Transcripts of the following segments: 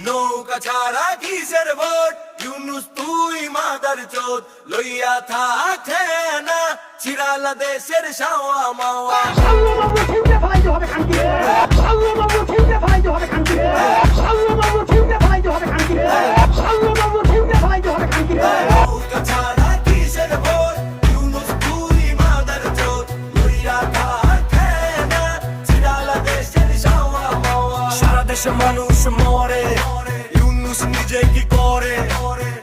নৌকা ছাড়া কিসের ভোট ইউনুস তুই মাদার চোদ লইয়া থাকে না চিরালা দেশের শাওয়া মাওয়া বাবু ছিনতে ফেলাইতে হবে খানকি বাবু ছিনতে ফেলাইতে হবে খানকি বাবু ছিনতে ফেলাইতে হবে খানকি বাবু ছিনতে ফেলাইতে হবে খানকি নৌকা ছাড়া কিসের ভোট ইউনুস তুই মাদার চোদ লইয়া থাকে না চিরালা দেশের শাওয়া মাওয়া সারা দেশে মানুষ মরে ইউনুস নিজে কি করে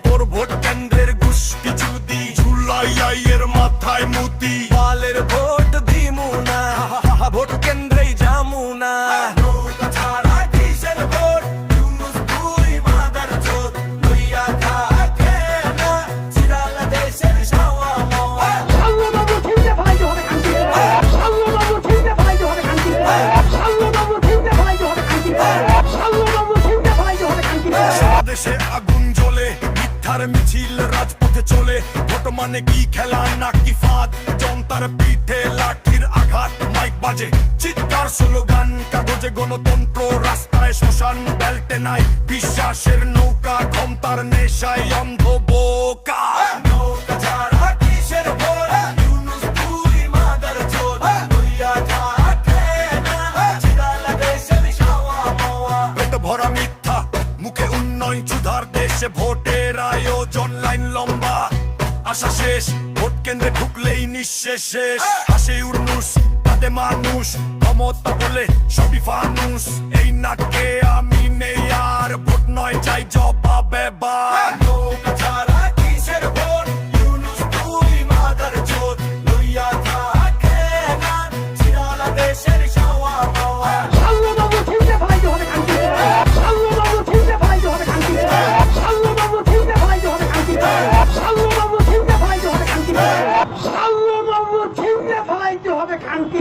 তোর ভোট কেন্দ্রের গুষ্টি চুদি ঝুলাইয়ের মাথায় মুতি বালের ভোট দিমু না ভোট কেন্দ্রেই যামু না নৌকা ছাড়া কিসের ভোট ইউনুস তুই মাদার চোদ লইয়া থাকে না চিরালা দেশের শাওয়া মাওয়া বাবু ছিনতে ফেলাইতে হবে খানকি বাবু ছিনতে ফেলাইতে হবে খানকি বাবু ছিনতে ফেলাইতে হবে খানকি বাবু ছিনতে ফেলাইতে হবে খানকি সারা দেশে আগুন জ্বলে মিথ্যার মিছিল রাজপথে চলে ভোট মানে কি খেলা নাকি ফাঁদ জনতার পিঠে লাঠির আঘাত মাইক বাজে চিৎকার স্লোগান কাগজে গণতন্ত্র রাস্তায় শ্মশান বেল্টে নাই বিশ্বাসের নৌকা ক্ষমতার নেশায় অন্ধ বোকা নৌকা ছাড়া কিসের ভোট ইউনুস তুই মাদার চোদ লইয়া থাকে না চিরালা দেশের শাওয়া মাওয়া পেট ভরা মিথ্যা মুখে উন্নয়ন চুধার দেশে ভোটের আয়োজন লাইন লম্বা আশা শেষ ভোট কেন্দ্রে ঢুকলেই নিঃশেষ শেষ হাসে উর্নুস তাতে মানুষ ক্ষমতা বলে সবই ফানুস এই নাটকে আমি নেই আর ভোট নয় চাই জবাবে বার নৌকা ছাড়া কিসের ভোট ইউনুস তুই মাদার চোদ লইয়া থাকে না চিরালা দেশের শাওয়া মাওয়া বাবু ছিনতে ফেলাইতে হবে খানকি বাবু ছিনতে ফেলাইতে হবে খানকি বাবু ছিনতে ফেলাইতে হবে খানকি বাবু ছিনতে ফেলাইতে হবে খানকি বাবু ছিনতে ফেলাইতে হবে খানকি